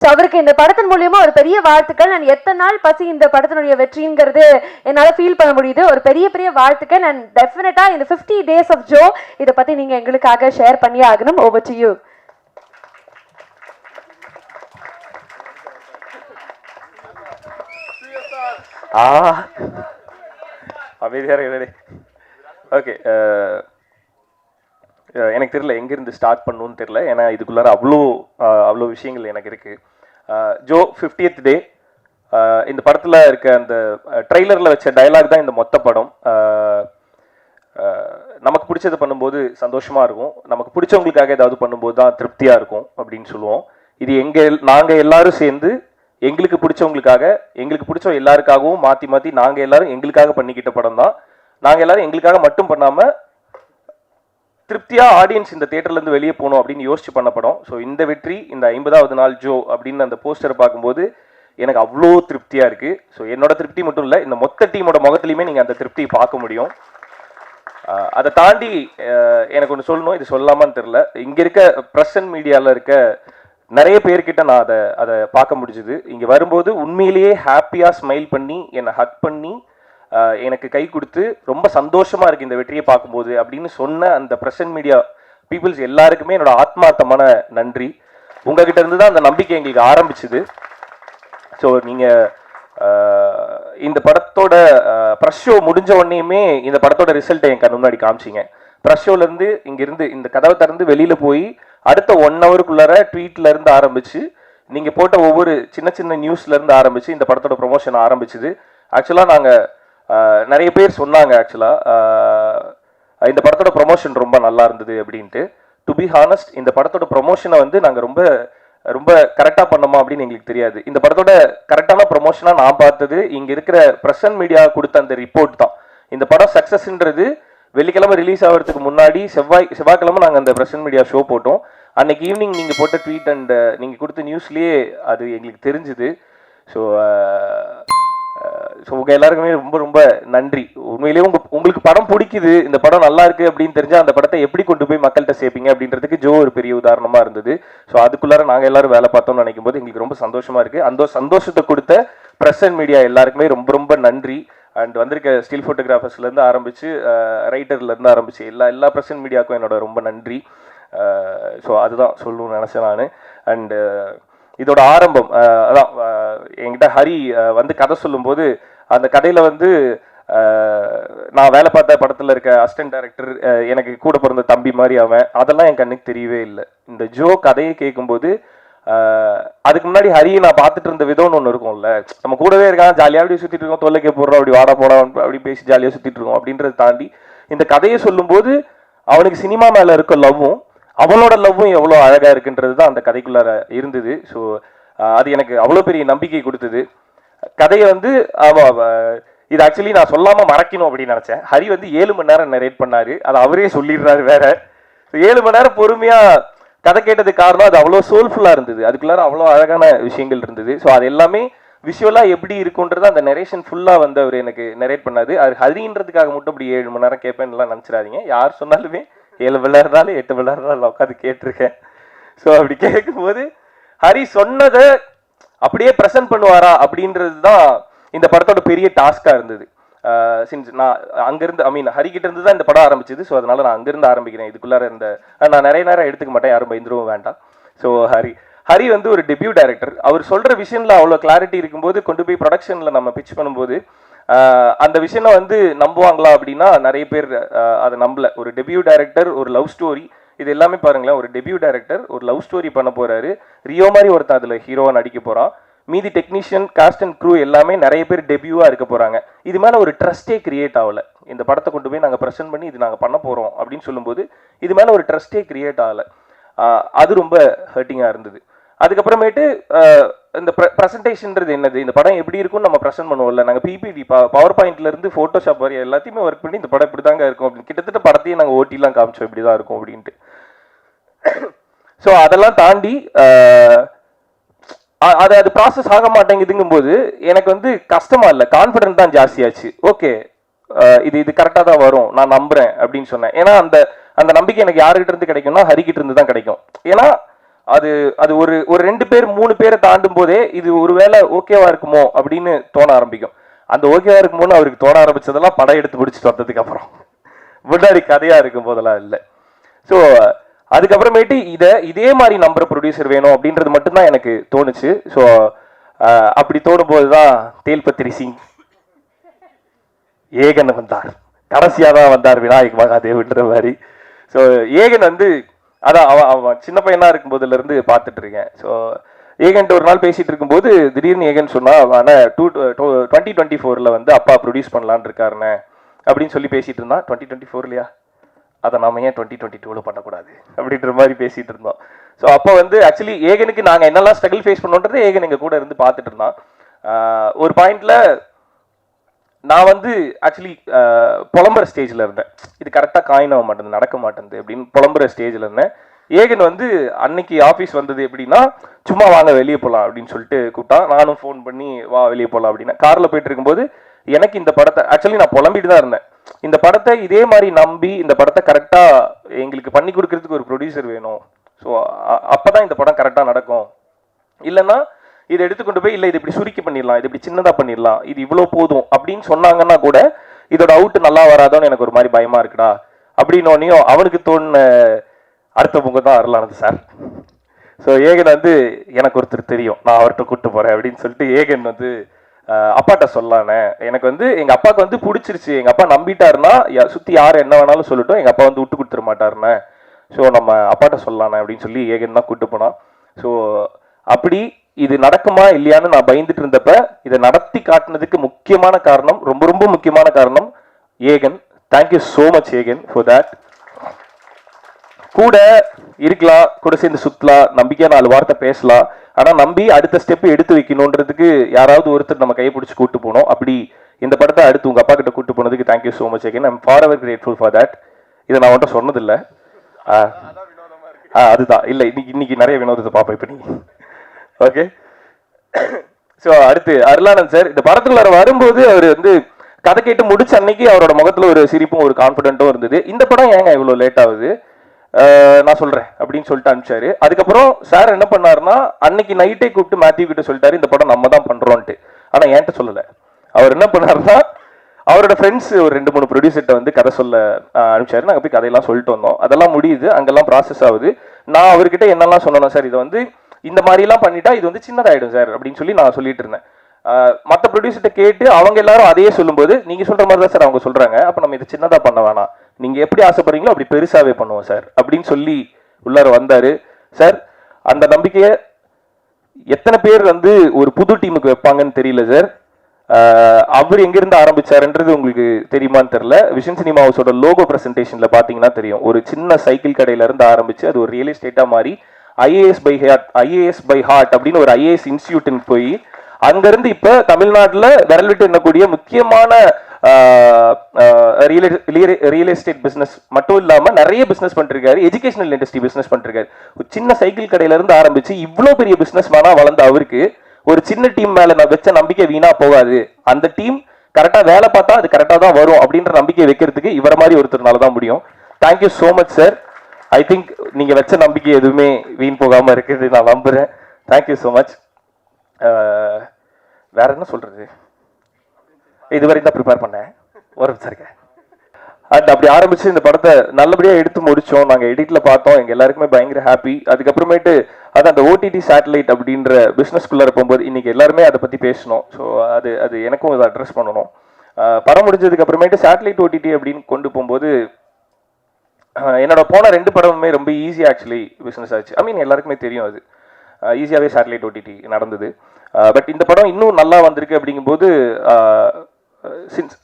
அவருக்கு இந்த படத்தின் மூலியமா ஒரு பெரிய வாழ்த்துக்கள். நான் எத்தனை நாள் பசி இந்த படத்தினுடைய வெற்றிங்கிறது என்னால ஃபீல் பண்ண முடியுது. ஒரு பெரிய பெரிய வாழ்த்துக்கள். நான் டெஃபினட்டா இந்த 50 days of Joe இதை பத்தி நீங்க எங்களுக்காக ஷேர் பண்ணி ஆகணும். Over to you. ஓகே, எனக்கு தெரியல எங்கேருந்து ஸ்டார்ட் பண்ணணும்னு தெரியல. ஏன்னா இதுக்குள்ளார அவ்வளோ விஷயங்கள் எனக்கு இருக்குது. ஜோ 50th டே, இந்த படத்தில் இருக்க அந்த ட்ரெய்லரில் வச்ச டைலாக் தான் இந்த மொத்த படம். நமக்கு பிடிச்சது பண்ணும்போது சந்தோஷமாக இருக்கும், நமக்கு பிடிச்சவங்களுக்காக ஏதாவது பண்ணும்போது தான் திருப்தியாக இருக்கும் அப்படின்னு சொல்லுவோம். இது நாங்கள் எல்லாரும் சேர்ந்து எங்களுக்கு பிடிச்சவங்களுக்காக, எங்களுக்கு பிடிச்ச எல்லாருக்காகவும் மாற்றி மாற்றி நாங்கள் எல்லாரும் எங்களுக்காக பண்ணிக்கிட்ட படம் தான். நாங்கள் எல்லாரும் எங்களுக்காக மட்டும் பண்ணாமல் திருப்தியாக ஆடியன்ஸ் இந்த தேட்டர்லேருந்து வெளியே போகணும் அப்படின்னு யோசிச்சு பண்ண படம். ஸோ இந்த வெற்றி, இந்த 50வது நாள் ஜோ அப்படின்னு அந்த போஸ்டரை பார்க்கும்போது எனக்கு அவ்வளோ திருப்தியாக இருக்குது. ஸோ என்னோட திருப்தி மட்டும் இல்லை, இந்த மொத்த டீமோட முகத்துலையுமே நீங்கள் அந்த திருப்தியை பார்க்க முடியும். அதை தாண்டி எனக்கு ஒன்று சொல்லணும், இது சொல்லாமான்னு தெரில. இங்கே இருக்க ப்ரெஸ் அண்ட் மீடியாவில் இருக்க நிறைய பேர்கிட்ட நான் அதை பார்க்க முடிஞ்சுது. இங்கே வரும்போது உண்மையிலேயே ஹாப்பியாக ஸ்மைல் பண்ணி என்னை ஹக் பண்ணி எனக்கு கை கொடுத்து ரொம்ப சந்தோஷமாக இருக்குது இந்த வெற்றியை பார்க்கும்போது அப்படின்னு சொன்ன அந்த ப்ரெஸ் அண்ட் மீடியா பீப்புள்ஸ் எல்லாருக்குமே என்னோட ஆத்மார்த்தமான நன்றி. உங்ககிட்ட இருந்து தான் அந்த நம்பிக்கை எங்களுக்கு ஆரம்பிச்சுது. ஸோ நீங்கள் இந்த படத்தோட ப்ரெஸ் ஷோ முடிஞ்ச உடனேயுமே இந்த படத்தோட ரிசல்ட்டை என் கண் முன்னாடி காமிச்சிங்க. ப்ரெஸ் ஷோலேருந்து இங்கேருந்து இந்த கதவை திறந்து வெளியில் போய் அடுத்த 1 ஹவருக்குள்ளார ட்வீட்லேருந்து ஆரம்பித்து நீங்கள் போட்ட ஒவ்வொரு சின்ன சின்ன நியூஸ்லேருந்து ஆரம்பித்து இந்த படத்தோட ப்ரொமோஷன் ஆரம்பிச்சுது. ஆக்சுவலாக நாங்கள் நிறைய பேர் சொன்னாங்க இந்த படத்தோட ப்ரொமோஷன் ரொம்ப நல்லா இருந்தது அப்படின்ட்டு. டு பி ஹானஸ்ட், இந்த படத்தோட ப்ரொமோஷனை வந்து நாங்கள் ரொம்ப ரொம்ப கரெக்டாக பண்ணோமா அப்படின்னு எங்களுக்கு தெரியாது. இந்த படத்தோட கரெக்டான ப்ரொமோஷனாக நான் பார்த்தது இங்கே இருக்கிற ப்ரெஸ் அண்ட் மீடியா கொடுத்த அந்த ரிப்போர்ட் தான். இந்த படம் சக்ஸஸ்ன்றது வெள்ளிக்கிழமை ரிலீஸ் ஆகிறதுக்கு முன்னாடி செவ்வாய்க்கிழமை நாங்கள் அந்த ப்ரெஸ் அண்ட் மீடியா ஷோ போட்டோம். அன்னைக்கு ஈவினிங் நீங்கள் போட்ட ட்வீட் அண்ட் நீங்கள் கொடுத்த நியூஸ்லேயே அது எங்களுக்கு தெரிஞ்சுது. ஸோ உங்கள் எல்லாருக்குமே ரொம்ப ரொம்ப நன்றி. உண்மையிலேயே உங்களுக்கு படம் பிடிக்குது, இந்த படம் நல்லா இருக்குது அப்படின்னு தெரிஞ்சால் அந்த படத்தை எப்படி கொண்டு போய் மக்கள்கிட்ட சேர்ப்பீங்க அப்படின்றதுக்கு ஜோ ஒரு பெரிய உதாரணமாக இருந்தது. ஸோ அதுக்குள்ளார நாங்கள் எல்லாரும் வேலை பார்த்தோம்னு நினைக்கும் போது எங்களுக்கு ரொம்ப சந்தோஷமாக இருக்குது. அந்த சந்தோஷத்தை கொடுத்த ப்ரெஸ் அண்ட் மீடியா எல்லாருக்குமே ரொம்ப ரொம்ப நன்றி. அண்ட் வந்திருக்க ஸ்டில் ஃபோட்டோகிராஃபர்ஸ்லேருந்து ஆரம்பித்து ரைட்டர்லேருந்து ஆரம்பித்து எல்லா ப்ரெஸ் அண்ட் மீடியாவுக்கும் என்னோட ரொம்ப நன்றி. ஸோ அதுதான் சொல்லணும்னு நினச்சேன் நான். அண்டு இதோட ஆரம்பம் அதான் என்கிட்ட ஹரி வந்து கதை சொல்லும்போது அந்த கதையில் வந்து நான் வேலை பார்த்த படத்தில் இருக்க அசிஸ்டன்ட் டைரக்டர் எனக்கு கூட பிறந்த தம்பி மாதிரி அவன், அதெல்லாம் என் கண்ணுக்கு தெரியவே இல்லை. இந்த ஜோ கதையை கேட்கும்போது அதுக்கு முன்னாடி ஹரியை நான் பார்த்துட்டு இருந்த விதம்னு ஒன்று இருக்கும்ல, நம்ம கூடவே இருக்கான், ஜாலியாக அப்படி சுற்றிட்டு இருக்கோம், தொல்லைக்கே போடுறோம், அப்படி வாடா போடா அப்படி பேசி ஜாலியாக சுற்றிட்டு இருக்கோம் அப்படின்றத தாண்டி இந்த கதையை சொல்லும்போது அவனுக்கு சினிமா மேலே இருக்க லவ்வும் அவனோட லவ்வும் எவ்வளோ அழகாக இருக்குன்றது தான் அந்த கதைக்குள்ளார இருந்தது. ஸோ அது எனக்கு அவ்வளோ பெரிய நம்பிக்கை கொடுத்தது. கதையை வந்து இது ஆக்சுவலி நான் சொல்லாமல் மறைக்கணும் அப்படின்னு நினச்சேன். ஹரி வந்து 7 மணி நேரம் நரேட் பண்ணார், அதை அவரே சொல்லிடுறாரு வேற. 7 மணி நேரம் பொறுமையாக கதை கேட்டதுக்கு காரணம் அது அவ்வளோ சோல்ஃபுல்லாக இருந்தது, அதுக்குள்ளார அவ்வளோ அழகான விஷயங்கள் இருந்தது. ஸோ அது எல்லாமே விஷுவலாக எப்படி இருக்குன்றது அந்த நரேஷன் ஃபுல்லாக வந்து அவர் எனக்கு நரேட் பண்ணாது. அது ஹரின்றதுக்காக மட்டும் அப்படி 7 மணி நேரம் கேட்பேன்லாம் நினச்சிடாதீங்க. யார் சொன்னாலுமே 7 மணி நேரம்னாலும் 8 மணி நேரம் உட்காந்து கேட்டிருக்கேன். ஸோ அப்படி கேட்கும்போது ஹரி சொன்னதை அப்படியே ப்ரெசென்ட் பண்ணுவாரா அப்படின்றது தான் இந்த படத்தோட பெரிய டாஸ்காக இருந்தது. சின்ஸ் நான் அங்கேருந்து ஹரிக்கிட்ட இருந்து தான் இந்த படம் ஆரம்பிச்சது. ஸோ அதனால நான் அங்கேருந்து ஆரம்பிக்கிறேன். இதுக்குள்ளார நான் நிறைய நேரம் எடுத்துக்க மாட்டேன், யாரும் பயந்துருவும் வேண்டாம். ஸோ ஹரி வந்து ஒரு டெபியூ டைரக்டர். அவர் சொல்கிற விஷயத்தில் அவ்வளோ கிளாரிட்டி இருக்கும்போது கொண்டு போய் ப்ரொடக்ஷனில் நம்ம பிச் பண்ணும்போது அந்த விஷயம் வந்து நம்புவாங்களா அப்படின்னா நிறைய பேர் அதை நம்பல. ஒரு டெபியூ டைரக்டர், ஒரு லவ் ஸ்டோரி, இது எல்லாமே பாருங்களேன். ஒரு டெபியூ டைரக்டர் ஒரு லவ் ஸ்டோரி பண்ண போறாரு, ரியோ மாதிரி ஒருத்தன் அதில் ஹீரோவாக நடிக்க போகிறான். மீதி டெக்னீஷியன், காஸ்ட் அண்ட் க்ரூ எல்லாமே நிறைய பேர் டெபியூவாக இருக்க போகிறாங்க. இது மேலே ஒரு ட்ரஸ்டே கிரியேட் ஆகலை. இந்த படத்தை கொண்டு போய் நாங்கள் ப்ரெசென்ட் பண்ணி இது நாங்கள் பண்ண போகிறோம் அப்படின்னு சொல்லும்போது இது மேலே ஒரு ட்ரஸ்டே கிரியேட் ஆகலை. அது ரொம்ப ஹர்ட்டிங்காக இருந்தது. அதுக்கப்புறமேட்டு இந்த ப்ரெசன்டேஷன்றது என்னது, இந்த படம் எப்படி இருக்கும்னு நம்ம ப்ரெசென்ட் பண்ணுவோம்ல, நாங்கள் பிபிடி பவர் பாயிண்ட்லேருந்து ஃபோட்டோஷாப் வரை எல்லாத்தையுமே ஒர்க் பண்ணி இந்த படம் இப்படி தாங்க இருக்கும் அப்படின்னு கிட்டத்தட்ட படத்தையே நாங்கள் ஓட்டிலாம் காமிச்சோம் இப்படி தான் இருக்கும் அப்படின்ட்டு. ஸோ அதெல்லாம் தாண்டி அது ப்ராசஸ் ஆக மாட்டேங்குதுங்கும் போது எனக்கு வந்து கஷ்டமா இல்லை, கான்ஃபிடென்ட் தான் ஜாஸ்தியாச்சு. ஓகே, இது கரெக்டாக தான் வரும், நான் நம்புறேன் அப்படின்னு சொன்னேன். ஏன்னா அந்த நம்பிக்கை எனக்கு யாருக்கிட்ட இருந்து கிடைக்கும்னா ஹரிக்கிட்ட இருந்து தான் கிடைக்கும். ஏன்னா அது அது ஒரு ஒரு 2 பேர் 3 பேரை தாண்டும் போதே இது ஒருவேளை ஓகேவா இருக்குமோ அப்படின்னு தோண ஆரம்பிக்கும். அந்த ஓகேவா இருக்குமோன்னு அவருக்கு தோண ஆரம்பிச்சதெல்லாம் படம் எடுத்து பிடிச்சிட்டு வந்ததுக்கு அப்புறம், முன்னாடி கதையா இருக்கும் போதெல்லாம் இல்லை. ஸோ அதுக்கப்புறமேட்டு இதே மாதிரி நம்புற ப்ரொடியூசர் வேணும் அப்படின்றது மட்டும்தான் எனக்கு தோணுச்சு. ஸோ அப்படி தோணும் போதுதான் தேல்பத்திரி சிங் ஏகன் வந்தார். கடைசியாக தான் வந்தார் விநாயக் மகாதேவ்ன்ற மாதிரி. ஸோ ஏகன் வந்து அதான் அவன் சின்ன பையனா இருக்கும் போதுல இருந்து பார்த்துட்டு இருக்கேன். ஸோ ஏகன்ட்டு ஒரு நாள் பேசிட்டு இருக்கும்போது திடீர்னு ஏகன் சொன்னா, ஆனால் 2024 வந்து அப்பா ப்ரொடியூஸ் பண்ணலான்னு இருக்காருண்ணே அப்படின்னு சொல்லி பேசிட்டு இருந்தான். 2024 இல்லையா, அதை நாம ஏன் 2022 பண்ணக்கூடாது அப்படின்ற மாதிரி பேசிட்டு இருந்தோம். ஸோ அப்போ வந்து ஆக்சுவலி ஏகனுக்கு நாங்கள் என்னெல்லாம் ஸ்ட்ரகிள் ஃபேஸ் பண்ணோன்றது ஏகன் எங்க கூட இருந்து பார்த்துட்டு இருந்தான். ஒரு பாயிண்ட்ல நான் வந்து ஆக்சுவலி புலம்புற ஸ்டேஜில் இருந்தேன். இது கரெக்டாக காயின் ஆக மாட்டேங்குது, நடக்க மாட்டேங்குது அப்படின்னு புலம்புற ஸ்டேஜில் இருந்தேன். ஏகன் வந்து அன்னைக்கு ஆஃபீஸ் வந்தது எப்படின்னா, சும்மா வாங்க வெளியே போகலாம் அப்படின்னு சொல்லிட்டு கூப்பிட்டான். நானும் ஃபோன் பண்ணி வா வெளியே போகலாம் அப்படின்னா, காரில் போயிட்டு இருக்கும்போது எனக்கு இந்த படத்தை ஆக்சுவலி நான் புலம்பிட்டு தான் இருந்தேன். இந்த படத்தை இதே மாதிரி நம்பி இந்த படத்தை கரெக்டாக எங்களுக்கு பண்ணி கொடுக்கறதுக்கு ஒரு ப்ரொடியூசர் வேணும். ஸோ அப்போ தான் இந்த படம் கரெக்டாக நடக்கும். இல்லைன்னா இதை எடுத்துக்கொண்டு போய் இல்லை இது இப்படி சுருக்கி பண்ணிடலாம், இது இப்படி சின்னதாக பண்ணிடலாம், இது இவ்வளோ போதும் அப்படின்னு சொன்னாங்கன்னா கூட இதோட அவுட் நல்லா வராதோன்னு எனக்கு ஒரு மாதிரி பயமா இருக்குடா அப்படின்னோடனையும் அவனுக்கு தோணுன அடுத்த முகம் தான் அருளானது சார். ஸோ ஏகன் வந்து எனக்கு ஒருத்தர் தெரியும், நான் அவர்கிட்ட கூப்பிட்டு போறேன் அப்படின்னு சொல்லிட்டு ஏகன் வந்து அப்பாட்ட சொல்லானே, எனக்கு வந்து எங்க அப்பாவுக்கு வந்து பிடிச்சிருச்சு, எங்க அப்பா நம்பிட்டாருன்னா சுத்தி யார் என்ன வேணாலும் சொல்லட்டும், எங்க அப்பா வந்து விட்டு கொடுத்துட மாட்டாருண்ணே, ஸோ நம்ம அப்பாட்ட சொல்லலானே அப்படின்னு சொல்லி ஏகன் தான் கூப்பிட்டு போனான். ஸோ அப்படி இது நடக்குமா இல்லையான்னு நான் பயந்துட்டு இருந்தப்ப இதை நடத்தி காட்டினதுக்கு முக்கியமான காரணம், ரொம்ப ரொம்ப முக்கியமான காரணம் Aegan. Thank you so much Aegan for that. கூட இருக்கலாம், கூட சேர்ந்து சுத்தலாம், நம்பிக்கையா 4 வார்த்தை பேசலாம், ஆனா நம்பி அடுத்த ஸ்டெப் எடுத்து வைக்கணுன்றதுக்கு யாராவது ஒருத்தர் நம்ம கையை பிடிச்சி கூட்டு போனோம். அப்படி இந்த படத்தை அடுத்து உங்க அப்பா கிட்ட கூட்டு போனதுக்கு தேங்க்யூ ஸோ மச் ஏகன். I'm forever grateful for that. இதை நான் வந்துட்டு சொன்னதில்லை. அதுதான் இல்லை, இன்னைக்கு நிறைய வினோதத்தை பார்ப்பேன் இப்ப நீங்க. ஓகே, ஸோ அடுத்து அருளானந்த் சார் இந்த படத்துக்குள்ள வரும்போது அவர் வந்து கதை கேட்டு முடிச்ச அன்னைக்கு அவரோட முகத்துல ஒரு சிரிப்பும் ஒரு கான்ஃபிடென்ட்டும் இருந்தது. இந்த படம் ஏங்க இவ்வளோ லேட் ஆகுது, நான் சொல்றேன் அப்படின்னு சொல்லிட்டு அனுப்பிச்சாரு. அதுக்கப்புறம் சார் என்ன பண்ணாருன்னா அன்னைக்கு நைட்டே கூப்பிட்டு மேத்யூ கிட்ட சொல்லிட்டாரு இந்த படம் நம்ம தான் பண்றோம்ட்டு. ஆனா என்கிட்ட சொல்லலை. அவர் என்ன பண்ணாருன்னா அவரோட ஃப்ரெண்ட்ஸ் ஒரு 2-3 ப்ரொடியூசர்கிட்ட வந்து கதை சொல்ல அனுப்பிச்சாரு. நாங்கள் போய் கதையெல்லாம் சொல்லிட்டு வந்தோம். அதெல்லாம் முடியுது, அங்கெல்லாம் ப்ராசஸ் ஆகுது. நான் அவர்கிட்ட என்னெல்லாம் சொன்னோம், சார் இதை வந்து இந்த மாதிரிலாம் பண்ணிட்டா இது வந்து சின்னதாயிடும் சார் அப்படின்னு சொல்லி நான் சொல்லிட்டு இருந்தேன். மற்ற ப்ரொடியூசர்கிட்ட கேட்டு அவங்க எல்லாரும் அதையே சொல்லும்போது நீங்க சொல்ற மாதிரி தான் சார் அவங்க சொல்றாங்க, அப்ப நம்ம இதை சின்னதா பண்ண வேணாம், நீங்க எப்படி ஆசைப்படுறீங்களோ அப்படி பெருசாவே பண்ணுவோம் சார் அப்படின்னு சொல்லி உள்ளார வந்தாரு. சார் அந்த நம்பிக்கையை எத்தனை பேர் வந்து ஒரு புது டீமுக்கு வைப்பாங்கன்னு தெரியல சார். அவர் எங்கிருந்து ஆரம்பிச்சாருன்றது உங்களுக்கு தெரியுமான்னு தெரியல. விஷன் சினிமா ஹவுஸோட லோகோ பிரசன்டேஷன்ல பாத்தீங்கன்னா தெரியும், ஒரு சின்ன சைக்கிள் கடையில இருந்து ஆரம்பிச்சு அது ஒரு ரியல் எஸ்டேட்டா மாறி ஐஏஎஸ் பை ஹார்ட் அப்படின்னு ஒரு ஐஏஎஸ் இன்ஸ்டிடியூட்னு போய் அங்கிருந்து இப்ப தமிழ்நாட்டில் விரல் விட்டு எண்ணக்கூடிய முக்கியமான ரியல் எஸ்டேட் பிசினஸ் மட்டும் இல்லாம நிறைய பிசினஸ் பண்ணிருக்காரு, எஜுகேஷனல் இண்டஸ்ட்ரி பிசினஸ் பண்ணிருக்காரு. ஒரு சின்ன சைக்கிள் கடையில இருந்து ஆரம்பிச்சு இவ்வளவு பெரிய பிசினஸ் மேனா வளர்ந்த அவருக்கு ஒரு சின்ன டீம் மேல நான் வச்ச நம்பிக்கை வீணா போகாது, அந்த டீம் கரெக்டா வேலை பார்த்தா அது கரெக்டா தான் வரும் அப்படின்ற நம்பிக்கை வைக்கிறதுக்கு இவர மாதிரி ஒருத்தர்னால தான் முடியும். Thank you so much sir. I think நீங்க வச்ச நம்பிக்கை எதுவுமே வீண் போகாம இருக்குது நான் நம்புறேன். Thank you so much. வேற என்ன சொல்றது, இதுவரை தான் ப்ரிப்பேர் பண்ணேன் ஒரு இருக்கேன். அண்ட் அப்படி ஆரம்பிச்சு இந்த படத்தை நல்லபடியா எடுத்து முடிச்சோம். நாங்க எடிட்ல பார்த்தோம், எங்க எல்லாருக்குமே பயங்கர ஹாப்பி. அதுக்கப்புறமேட்டு அது அந்த ஓடிடி சேட்டலைட் அப்படின்ற பிசினஸ்குள்ளார போகும்போது இன்னைக்கு எல்லாருமே அதை பத்தி பேசணும். ஸோ அது எனக்கும் இதை அட்ரஸ் பண்ணணும். படம் முடிஞ்சதுக்கு அப்புறமேட்டு சேட்டலைட் ஓடிடி அப்படின்னு கொண்டு போகும்போது என்னோட போன 2 படமுமே ரொம்ப ஈஸியா ஆக்சுவலி பிசினஸ் ஆச்சு. ஐ மீன் எல்லாருக்குமே தெரியும், அது ஈஸியாவே சேட்டலைட் ஓடிடி நடந்தது. பட் இந்த படம் இன்னும் நல்லா வந்திருக்கு அப்படிங்கும்போது since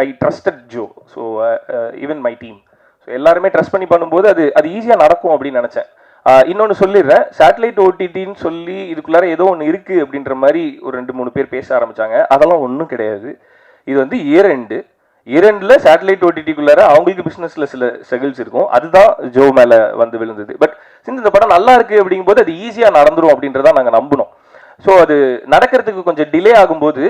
I trusted Joe, so even my team, so எல்லாருமே ட்ரஸ்ட் பண்ணி பண்ணும்போது அது ஈஸியாக நடக்கும் அப்படின்னு நினச்சேன். இன்னொன்று சொல்லிடுறேன், சேட்டலைட் ஓடிடின்னு சொல்லி இதுக்குள்ளார ஏதோ ஒன்று இருக்குது அப்படின்ற மாதிரி ஒரு 2-3 பேர் பேச ஆரம்பித்தாங்க. அதெல்லாம் ஒன்றும் கிடையாது. இது வந்து இரண்டுல சேட்டலைட் ஓடிடிக்குள்ளார அவங்களுக்கு பிசினஸ்ல சில ஸ்ட்ரகிள்ஸ் இருக்கும், அதுதான் ஜோ மேல வந்து விழுந்தது. பட் சின்ஸ் இந்த படம் நல்லா இருக்கு அப்படிங்கும்போது அது ஈஸியா நடந்துரும் அப்படின்றத நாங்க நம்பணும். ஸோ அது நடக்கிறதுக்கு கொஞ்சம் டிலே ஆகும்போது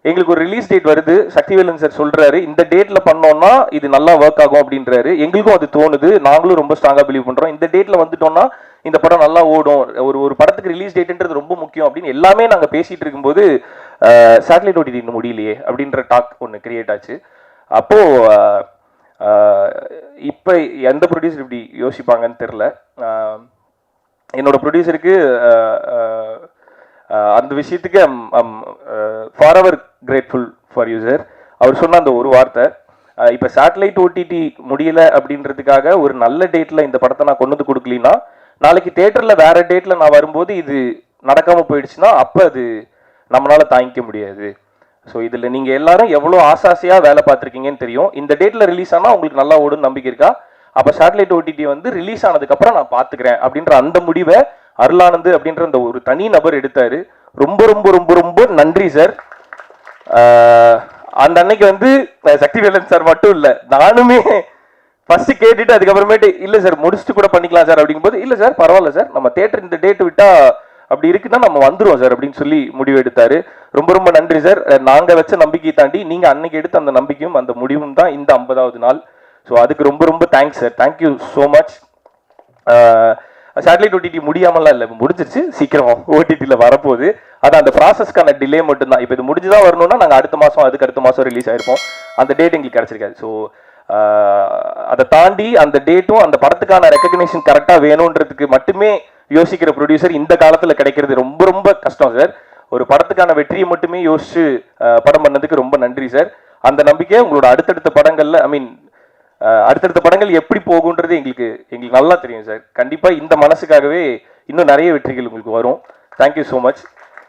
எங்களுக்கு ஒரு ரிலீஸ் டேட் வருது, சக்திவேலன் சார் சொல்றாரு இந்த டேட்ல பண்ணோம்னா இது நல்லா ஒர்க் ஆகும் அப்படின்றாரு. எங்களுக்கும் அது தோணுது, நாங்களும் ரொம்ப ஸ்ட்ராங்கா பிலீவ் பண்றோம். இந்த டேட்ல வந்துட்டோம்னா இந்த படம் நல்லா ஓடும், ஒரு படத்துக்கு ரிலீஸ் டேட்ன்றது ரொம்ப முக்கியம் அப்படின்னு எல்லாமே நாங்க பேசிட்டு இருக்கும்போது சேட்டலைட் ஓடிடி இன்னும் முடியலையே அப்படின்ற டாக் ஒன்று கிரியேட் ஆச்சு. அப்போ இப்போ எந்த ப்ரொடியூசர் இப்படி யோசிப்பாங்கன்னு தெரில. என்னோட ப்ரொடியூசருக்கு அந்த விஷயத்துக்கு forever grateful for you sir. அவர் சொன்ன அந்த ஒரு வார்த்தை, இப்போ சேட்டலைட் ஓடிடி முடியல அப்படின்றதுக்காக ஒரு நல்ல டேட்டில் இந்த படத்தை நான் கொண்டு வந்து கொடுக்கலின்னா நாளைக்கு தேட்டரில் வேற டேட்டில் நான் வரும்போது இது நடக்காமல் போயிடுச்சுன்னா அப்போ அது நம்மளால தாங்கிக்க முடியாது. ஸோ இதில் நீங்கள் எல்லாரும் எவ்வளோ ஆசாசியாக வேலை பார்த்துருக்கீங்கன்னு தெரியும். இந்த டேட்டில் ரிலீஸ் ஆனால் உங்களுக்கு நல்லா ஓடுன்னு நம்பிக்கை இருக்கா? அப்போ சேட்டலைட் ஓடிடி வந்து ரிலீஸ் ஆனதுக்கப்புறம் நான் பார்த்துக்கிறேன் அப்படின்ற அந்த முடிவை அருளானந்து அப்படின்ற அந்த ஒரு தனி நபர் எடுத்தாரு. ரொம்ப ரொம்ப ரொம்ப ரொம்ப நன்றி சார். அந்த அன்னைக்கு வந்து சக்திவேலன் சார் மட்டும் இல்லை, நானுமே ஃபர்ஸ்ட் கேட்டுட்டு அதுக்கப்புறமேட்டு இல்லை சார் முடிச்சுட்டு கூட பண்ணிக்கலாம் சார் அப்படிங்கும்போது இல்லை சார் பரவாயில்ல சார், நம்ம தேட்டர் இந்த டேட் விட்டா அப்படி இருக்குன்னா நம்ம வந்துருவோம் சார் அப்படின்னு சொல்லி முடிவு எடுத்தாரு. ரொம்ப ரொம்ப நன்றி சார். நாங்க வச்ச நம்பிக்கையை தாண்டி நீங்க அன்னைக்கு எடுத்த அந்த நம்பிக்கையும் அந்த முடிவும் தான் இந்த 50வது நாள். ஸோ அதுக்கு ரொம்ப ரொம்ப thanks sir, thank you so much. Satellite OTT முடியாமலாம் இல்லை, முடிஞ்சிருச்சு, சீக்கிரம் ஓடிடியில் வரப்போகுது. அது அந்த ப்ராசஸ்க்கான டிலே மட்டும்தான். இப்போ இது முடிஞ்சுதான் வரணும்னா நாங்கள் அடுத்த மாதம் அதுக்கு அடுத்த மாதம் ரிலீஸ் ஆயிருப்போம். அந்த டேட் எங்களுக்கு கிடச்சிருக்காது. ஸோ அதை தாண்டி அந்த டேட்டும் அந்த படத்துக்கான ரெக்கக்னேஷன் கரெக்டாக வேணுன்றதுக்கு மட்டுமே யோசிக்கிற ப்ரொடியூசர் இந்த காலத்தில் கிடைக்கிறது ரொம்ப ரொம்ப கஷ்டம் சார். ஒரு படத்துக்கான வெற்றியை மட்டுமே யோசிச்சு படம் பண்ணதுக்கு ரொம்ப நன்றி சார். அந்த நம்பிக்கை உங்களோட அடுத்தடுத்த படங்கள்ல அடுத்தடுத்த படங்கள் எப்படி போகுன்றது எங்களுக்கு நல்லா தெரியும் சார். கண்டிப்பாக இந்த மனசுக்காகவே இன்னும் நிறைய வெற்றிகள் உங்களுக்கு வரும். Thank you so much.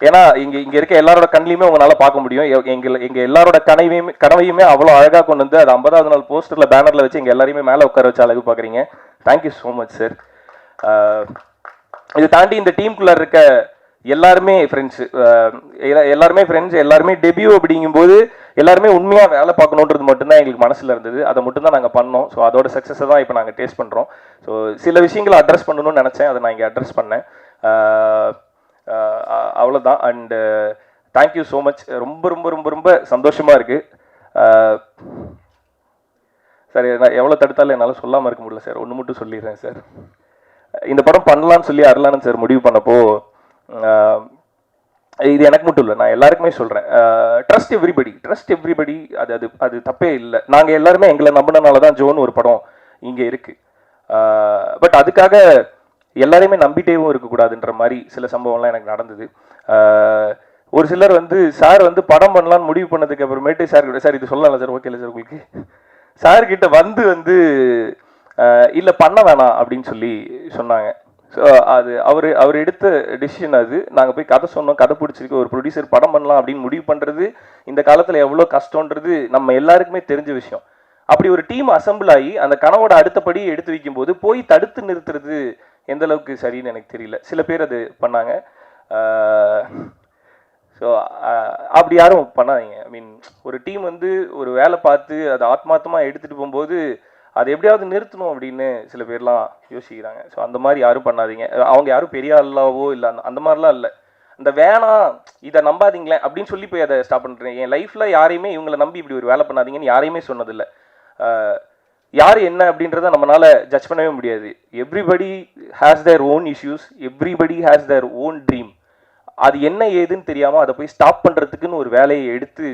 ஏன்னா இங்கே இருக்க எல்லாரோட கண்ணிலையுமே உங்களால் பார்க்க முடியும். எங்கள் எல்லாரோட கனவையுமே அவ்வளோ அழகாக கொண்டு வந்து அது 50வது நாள் போஸ்டரில் பேனரில் வச்சு எங்கள் எல்லாரையுமே மேலே உட்கார வச்சு அழகு பார்க்குறீங்க. Thank you so much sir. இதை தாண்டி இந்த டீமுக்குள்ள இருக்க எல்லாருமே ஃப்ரெண்ட்ஸ், எல்லாருமே டெபியூ அப்படிங்கும்போது எல்லாருமே உண்மையாக வேலை பார்க்கணுன்றது மட்டும்தான் எங்களுக்கு மனசில் இருந்தது. அதை மட்டும்தான் நாங்கள் பண்ணோம். ஸோ அதோட சக்ஸஸை தான் இப்போ நாங்கள் டேஸ்ட் பண்ணுறோம். ஸோ சில விஷயங்களை அட்ரஸ் பண்ணணும்னு நினச்சேன், அதை நான் இங்கே அட்ரஸ் பண்ணேன். அவ்வளோதான். And thank you so much. ரொம்ப ரொம்ப ரொம்ப ரொம்ப சந்தோஷமாக இருக்குது சார். நான் எவ்வளோ தடுத்தாலும் என்னால் சொல்லாமல் இருக்க முடியல சார். ஒன்று மட்டும் சொல்லிடுறேன் சார். இந்த படம் பண்ணலான்னு சொல்லி அருளானந்த் சார் முடிவு பண்ணப்போ இது எனக்கு மட்டும் இல்லை, நான் எல்லாருக்குமே சொல்கிறேன், ட்ரஸ்ட் எவ்ரிபடி. அது தப்பே இல்லை. நாங்கள் எல்லாருமே எங்களை நம்பினனால தான் ஜோன் ஒரு படம் இங்கே இருக்குது. பட் அதுக்காக எல்லாரையுமே நம்பிட்டேவும் இருக்கக்கூடாதுன்ற மாதிரி சில சம்பவம்லாம் எனக்கு நடந்தது. ஒரு சிலர் வந்து சார் வந்து படம் பண்ணலான்னு முடிவு பண்ணதுக்கு அப்புறமேட்டு சார் இது சொல்லலாம் சார், ஓகே இல்லை சார் உங்களுக்கு, சார்கிட்ட வந்து இல்லை பண்ண வேணாம் அப்படின்னு சொல்லி சொன்னாங்க. ஸோ அது அவர் எடுத்த டிசிஷன். அது நாங்கள் போய் கதை சொன்னோம், கதை பிடிச்சிருக்கு, ஒரு ப்ரொடியூசர் படம் பண்ணலாம் அப்படின்னு முடிவு பண்ணுறது இந்த காலத்தில் எவ்வளோ கஷ்டன்றது நம்ம எல்லாருக்குமே தெரிஞ்ச விஷயம். அப்படி ஒரு டீம் அசம்பிள் ஆகி அந்த கனவோட அடுத்தபடி எடுத்து வைக்கும்போது போய் தடுத்து நிறுத்துறது எந்த அளவுக்கு சரின்னு எனக்கு தெரியல. சில பேர் அது பண்ணாங்க. ஸோ அப்படி யாரும் பண்ணாதீங்க. ஒரு டீம் வந்து ஒரு வேலை பார்த்து அதை ஆத்மார்த்தமாக எடுத்துகிட்டு போகும்போது அதை எப்படியாவது நிறுத்தணும் அப்படின்னு சில பேர்லாம் யோசிக்கிறாங்க. ஸோ அந்த மாதிரி யாரும் பண்ணாதீங்க. அவங்க யாரும் பெரிய ஆளாவோ இல்லை அந்த மாதிரிலாம் இல்லை. அந்த வேணாம் இதை நம்பாதீங்களேன் அப்படின்னு சொல்லி போய் அதை ஸ்டாப் பண்ணுறேன். என் லைஃப்பில் யாரையுமே இவங்களை நம்பி இப்படி ஒரு வேலை பண்ணாதீங்கன்னு யாரையுமே சொன்னதில்லை. யார் என்ன அப்படின்றத நம்மளால ஜட்ஜ் பண்ணவே முடியாது. Everybody has their own issues, everybody has their own dream. அது என்ன ஏதுன்னு தெரியாமல் அதை போய் ஸ்டாப் பண்ணுறதுக்குன்னு ஒரு வேலையை எடுத்து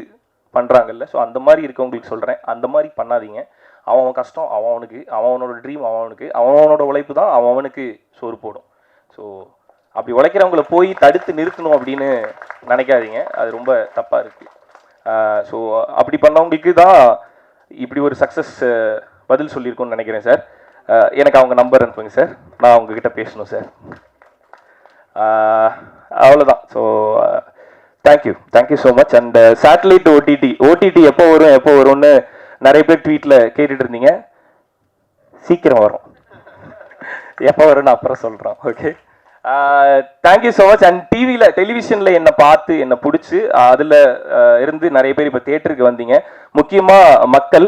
பண்ணுறாங்கல்ல. ஸோ அந்த மாதிரி இருக்கவங்களுக்கு சொல்கிறேன், அந்த மாதிரி பண்ணாதீங்க. அவன் கஷ்டம் அவனுக்கு, அவனோட ட்ரீம் அவனுக்கு, அவனோட உழைப்பு தான் அவனுக்கு சோறு போடும். ஸோ அப்படி உழைக்கிறவங்கள போய் தடுத்து நிறுத்தணும் அப்படின்னு நினைக்காதீங்க, அது ரொம்ப தப்பாக இருக்குது. ஸோ அப்படி பண்ணவங்களுக்கு தான் இப்படி ஒரு சக்ஸஸ் பதில் சொல்லியிருக்கோன்னு நினைக்கிறேன் சார். எனக்கு அவங்க நம்பர் அனுப்புங்க சார், நான் அவங்கக்கிட்ட பேசணும் சார். அவ்வளோதான். So thank you so much. And satellite OTT எப்போ வரும்னு நிறைய பேர் ட்வீட்டில் கேட்டுட்டு இருந்தீங்க. சீக்கிரம் வரும். எப்போ வரும்னு அப்புறம் சொல்கிறோம். Okay, thank you so much. And டெலிவிஷனில் என்னை பார்த்து என்னை பிடிச்சி அதில் இருந்து நிறைய பேர் இப்போ தேட்டருக்கு வந்தீங்க. முக்கியமாக மக்கள்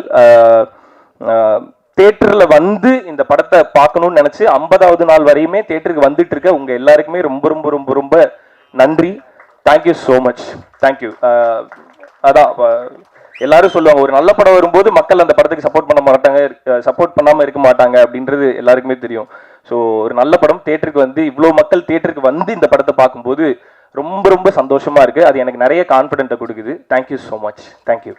தேட்டரில் வந்து இந்த படத்தை பார்க்கணும்னு நினச்சி 50வது நாள் வரையுமே தேட்டருக்கு வந்துட்டு இருக்க உங்கள் எல்லாருக்குமே ரொம்ப ரொம்ப ரொம்ப ரொம்ப நன்றி. Thank you so much. தேங்க்யூ. அதான் எல்லாரும் சொல்லுவாங்க ஒரு நல்ல படம் வரும்போது மக்கள் அந்த படத்துக்கு சப்போர்ட் பண்ண மாட்டாங்க, சப்போர்ட் பண்ணாம இருக்க மாட்டாங்க அப்படின்றது எல்லாருக்குமே தெரியும். ஸோ ஒரு நல்ல படம் தியேட்டருக்கு வந்து இவ்வளோ மக்கள் தியேட்டருக்கு வந்து இந்த படத்தை பார்க்கும்போது ரொம்ப ரொம்ப சந்தோஷமா இருக்கு. அது எனக்கு நிறைய கான்ஃபிடென்ட்டை கொடுக்குது. Thank you so much. தேங்க்யூ.